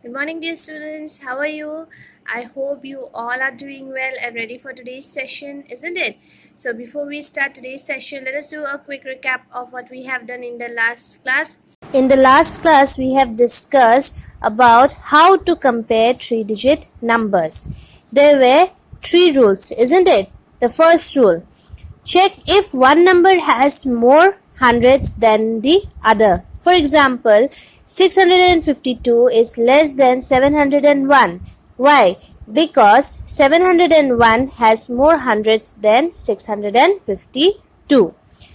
Good morning, dear students. How are you? I hope you all are doing well and ready for today's session, isn't it? So, before we start today's session, let us do a quick recap of what we have done in the last class. In the last class, we have discussed about how to compare three-digit numbers. There were three rules, isn't it? The first rule: check if one number has more hundreds than the other. For example, 652 is less than 701. Why? Because 701 has more hundreds than 652.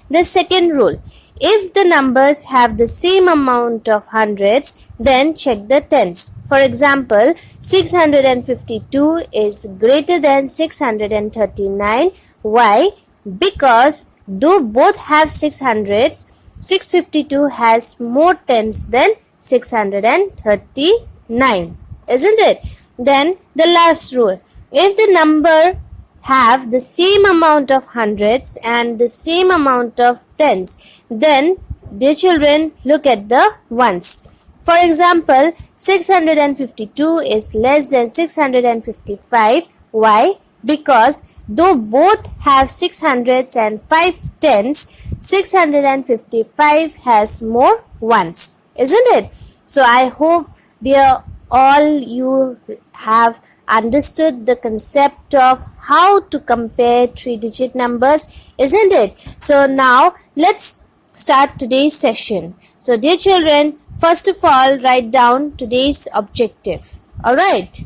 The second rule: if the numbers have the same amount of hundreds, then check the tens. For example, 652 is greater than 639. Why? Because though both have 600s, 652 has more tens than 639, isn't it? Then the last rule: if the number have the same amount of hundreds and the same amount of tens, then, dear children, look at the ones. For example, 652 is less than 655. Why? Because though both have 600s and 5 tens, 655 has more ones, isn't it? So I hope, dear all, you have understood the concept of how to compare three-digit numbers, isn't it? So now let's start today's session. So dear children, first of all, write down today's objective. Alright.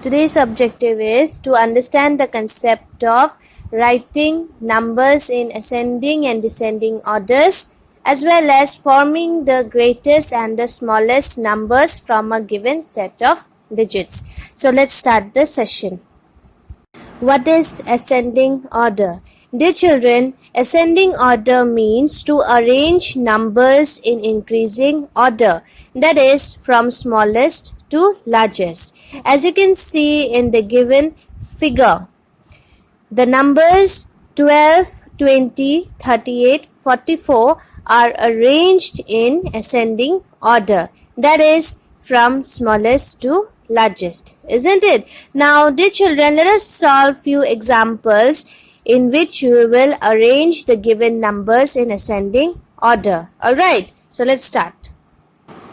Today's objective is to understand the concept of writing numbers in ascending and descending orders, as well as forming the greatest and the smallest numbers from a given set of digits. So let's start the session. What is ascending order? Dear children, ascending order means to arrange numbers in increasing order, that is, from smallest to largest. As you can see in the given figure, the numbers 12, 20, 38, 44 are arranged in ascending order, that is, from smallest to largest, isn't it? Now, dear children, let us solve few examples in which we will arrange the given numbers in ascending order. Alright, so let's start.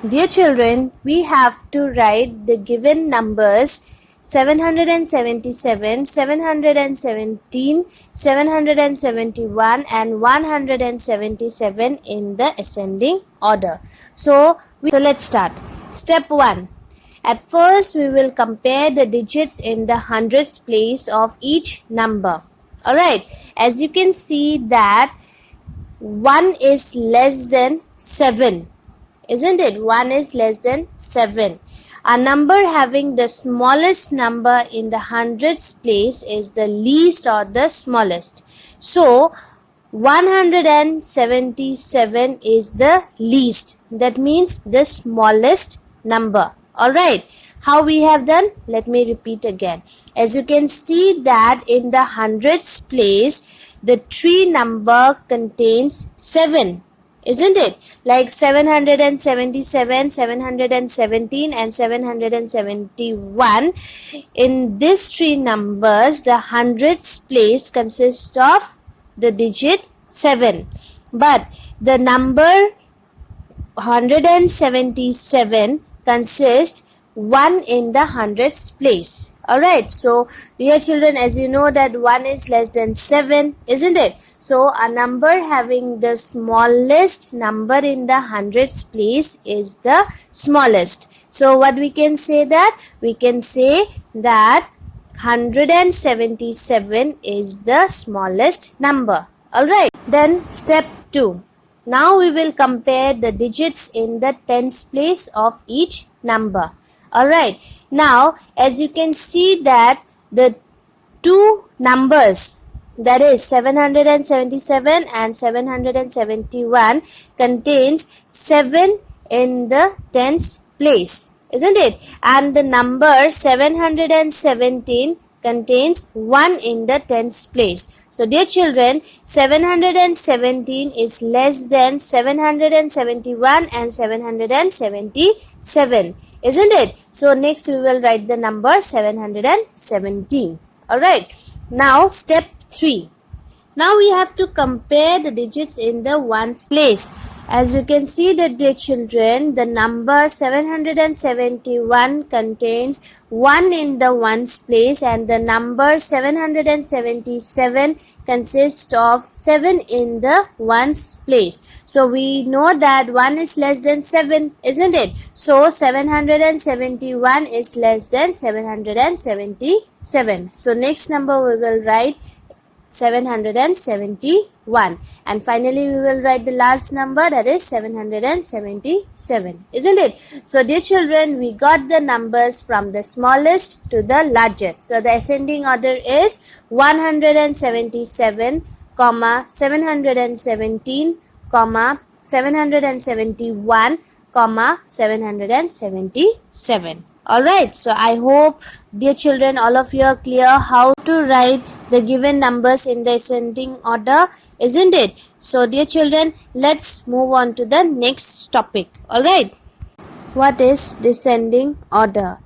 Dear children, we have to write the given numbers 777, 717, 771 and 177 in the ascending order. So let's start. Step 1. At first, we will compare the digits in the hundreds place of each number. Alright, as you can see that 1 is less than 7. Isn't it? 1 is less than 7. A number having the smallest number in the hundreds place is the least or the smallest. So, 177 is the least. That means the smallest number. Alright, how we have done? Let me repeat again. As you can see that in the hundreds place, the tree number contains 7. Isn't it? Like 777, 717 and 771. In these three numbers, the hundreds place consists of the digit 7. But the number 177 consists 1 in the hundreds place. Alright, so dear children, as you know that 1 is less than 7, isn't it? So a number having the smallest number in the hundreds place is the smallest. So what we can say that? We can say that 177 is the smallest number. Alright, then step 2. Now we will compare the digits in the tens place of each number. Alright, now as you can see that the two numbers, that is 777 and 771, contains 7 in the tens place, isn't it? And the number 717 contains 1 in the tens place. So dear children, 717 is less than 771 and 777. isn't it? So next we will write the number 717. Alright, now step 3. Now we have to compare the digits in the ones place. As you can see that, dear children, the number 771 contains 1 in the ones place, and the number 777 consists of 7 in the ones place. So we know that 1 is less than 7, isn't it? So 771 is less than 777. So next number we will write 771, and finally we will write the last number, that is 777, isn't it? So dear children, we got the numbers from the smallest to the largest. So the ascending order is 177, 717, 771, 777. Alright, so I hope, dear children, all of you are clear how to write the given numbers in the ascending order, isn't it? So dear children, let's move on to the next topic. Alright, what is descending order?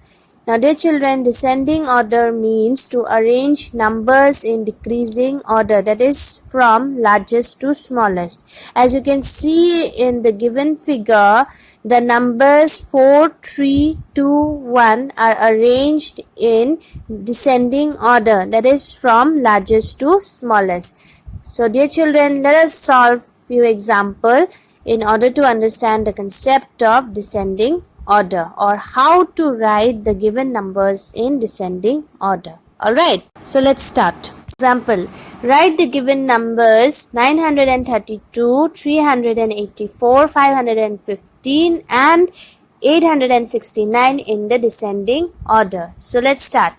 Now dear children, descending order means to arrange numbers in decreasing order, that is from largest to smallest. As you can see in the given figure, the numbers 4, 3, 2, 1 are arranged in descending order, that is from largest to smallest. So dear children, let us solve few examples in order to understand the concept of descending order, or how to write the given numbers in descending order. Alright, so let's start. Example, write the given numbers 932, 384, 515 and 869 in the descending order. So let's start.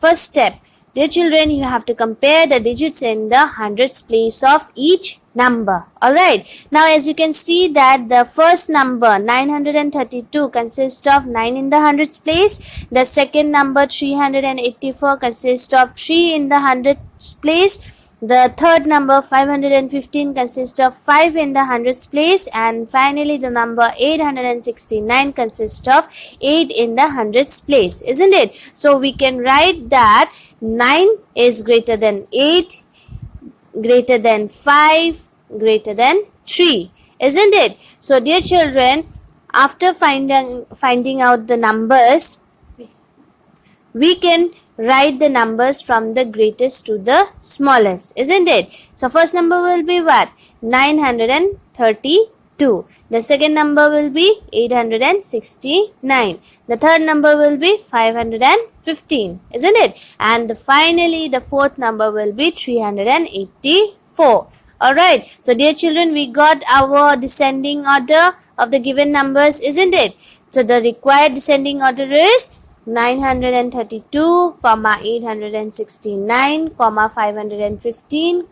First step, dear children, you have to compare the digits in the hundreds place of each number. Alright, now as you can see that the first number 932 consists of 9 in the hundreds place. The second number 384 consists of 3 in the hundreds place. The third number 515 consists of 5 in the hundreds place, and finally the number 869 consists of 8 in the hundreds place, isn't it? So we can write that 9 is greater than 8, greater than 5, greater than 3, isn't it? So dear children, after finding out the numbers, we can write the numbers from the greatest to the smallest, isn't it? So first number will be what? 932. The second number will be 869. The third number will be 515, isn't it? And finally the fourth number will be 384. Alright, so dear children, we got our descending order of the given numbers, isn't it? So the required descending order is 932, 869, 515,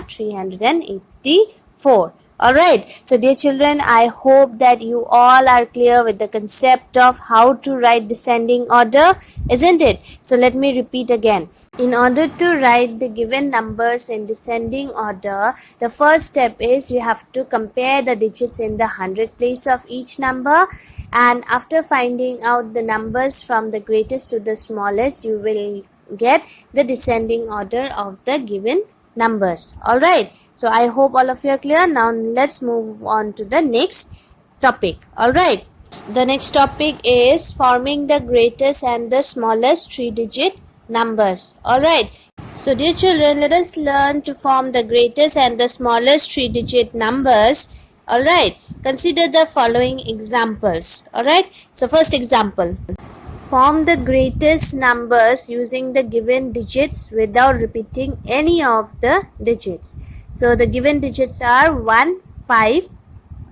384. Alright, so dear children, I hope that you all are clear with the concept of how to write descending order, isn't it? So let me repeat again. In order to write the given numbers in descending order, the first step is you have to compare the digits in the hundred place of each number. And after finding out the numbers from the greatest to the smallest, you will get the descending order of the given numbers. Alright, so I hope all of you are clear. Now let's move on to the next topic. Alright, the next topic is forming the greatest and the smallest 3-digit numbers. Alright, so dear children, let us learn to form the greatest and the smallest 3-digit numbers. Alright, consider the following examples. Alright, so first example, form the greatest numbers using the given digits without repeating any of the digits. So the given digits are 1, 5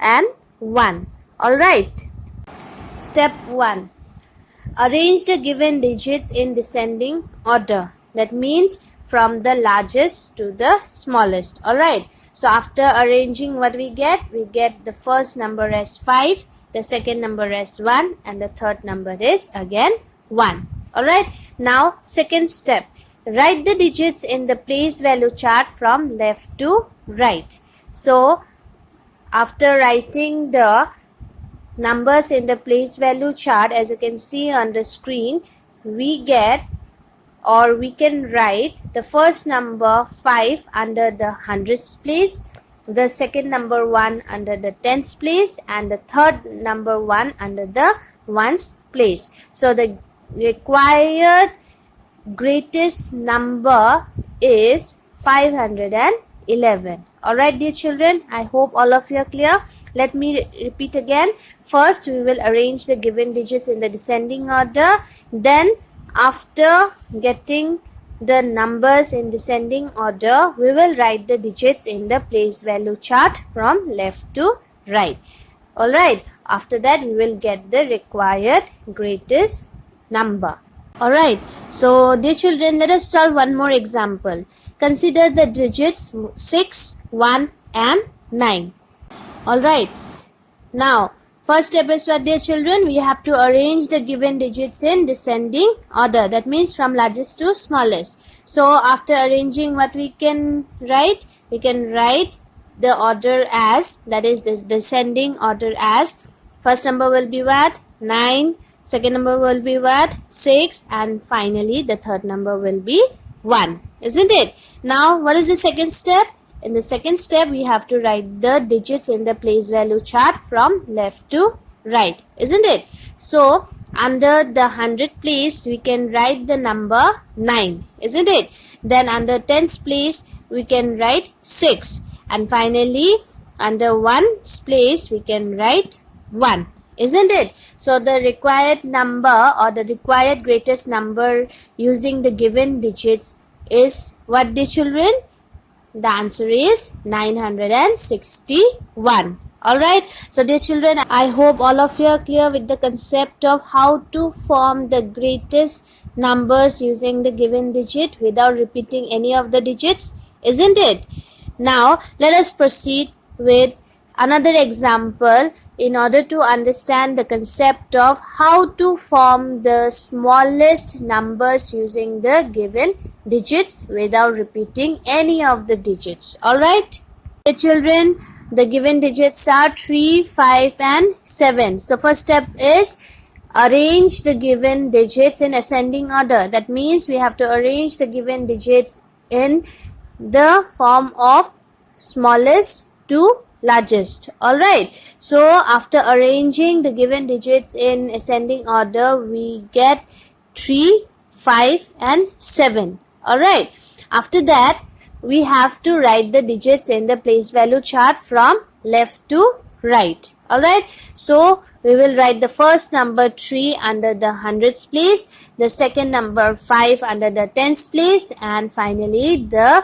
and 1. Alright, step 1, arrange the given digits in descending order. That means from the largest to the smallest. Alright, so after arranging, what we get the first number as 5, the second number as 1, and the third number is again 1. Alright, now second step, write the digits in the place value chart from left to right. So after writing the numbers in the place value chart, as you can see on the screen, we get, or we can write, the first number 5 under the hundreds place, the second number 1 under the tens place, and the third number 1 under the ones place. So the required greatest number is 511. Alright dear children, I hope all of you are clear. Let me repeat again. First we will arrange the given digits in the descending order. Then after getting the numbers in descending order, we will write the digits in the place value chart from left to right. Alright, after that we will get the required greatest number. Alright, so dear children, let us solve one more example. Consider the digits 6, 1 and 9. Alright, now first step is what, dear children? We have to arrange the given digits in descending order. That means from largest to smallest. So after arranging, what we can write? We can write the order as, that is the descending order as, first number will be what? 9, second number will be what? 6, and finally the third number will be 1. Isn't it? Now what is the second step? In the second step, we have to write the digits in the place value chart from left to right, isn't it? So under the 100 place, we can write the number 9, isn't it? Then under tens place, we can write 6, and finally under ones place, we can write 1, isn't it? So the required number, or the required greatest number using the given digits is what, dear children? The answer is 961. Alright, so dear children, I hope all of you are clear with the concept of how to form the greatest numbers using the given digit without repeating any of the digits, isn't it? Now let us proceed with another example in order to understand the concept of how to form the smallest numbers using the given digits without repeating any of the digits. Alright, the children, the given digits are 3, 5 and 7. So first step is arrange the given digits in ascending order. That means we have to arrange the given digits in the form of smallest to largest. Alright, so after arranging the given digits in ascending order, we get 3, 5 and 7. Alright, after that we have to write the digits in the place value chart from left to right. Alright, so we will write the first number 3 under the hundreds place, the second number 5 under the tens place, and finally the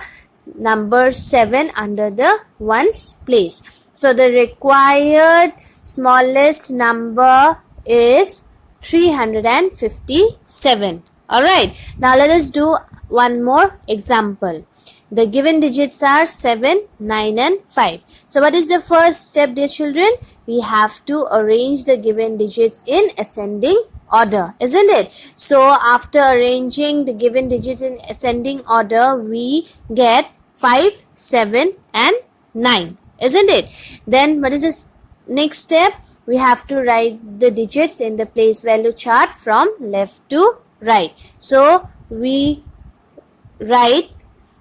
number 7 under the ones place. So the required smallest number is 357. Alright, now let us do one more example. The given digits are 7, 9 and 5. So what is the first step, dear children? We have to arrange the given digits in ascending order, isn't it? So after arranging the given digits in ascending order, we get 5, 7 and 9, isn't it? Then what is this next step? We have to write the digits in the place value chart from left to right. So we write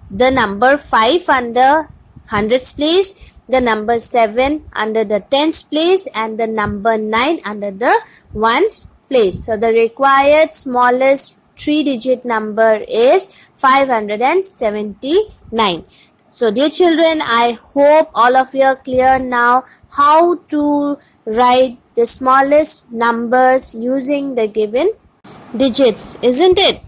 the number 5 under hundreds place, the number 7 under the tens place, and the number 9 under the ones place. So the required smallest 3-digit number is 579. So dear children, I hope all of you are clear now how to write the smallest numbers using the given digits, isn't it?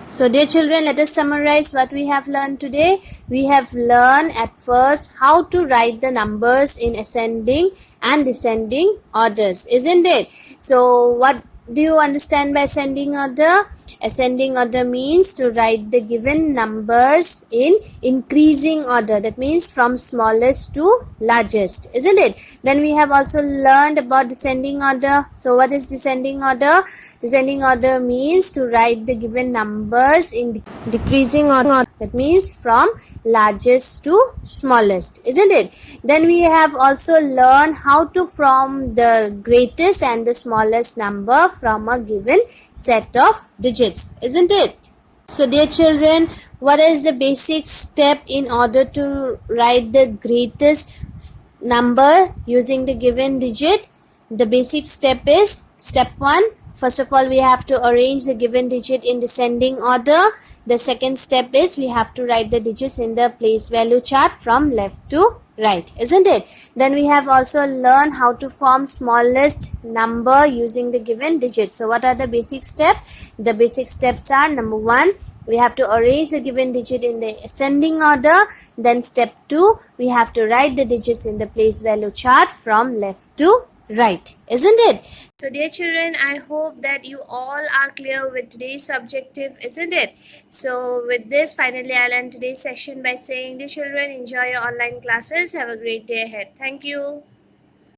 So dear children, let us summarize what we have learned today. We have learned at first how to write the numbers in ascending and descending orders, isn't it? So what do you understand by ascending order? Ascending order means to write the given numbers in increasing order. That means from smallest to largest, isn't it? Then we have also learned about descending order. So what is descending order? Descending order means to write the given numbers in decreasing order. That means from largest to smallest, isn't it? Then we have also learned how to form the greatest and the smallest number from a given set of digits, isn't it? So dear children, what is the basic step in order to write the greatest number using the given digit? The basic step is step 1. First of all, we have to arrange the given digit in descending order. The second step is we have to write the digits in the place value chart from left to right, isn't it? Then we have also learned how to form smallest number using the given digit. So what are the basic steps? The basic steps are: number 1, we have to arrange the given digit in the ascending order. Then step 2, we have to write the digits in the place value chart from left to right, isn't it? So dear children, I hope that you all are clear with today's objective, isn't it? So with this, finally I'll end today's session by saying, dear children, enjoy your online classes. Have a great day ahead. Thank you.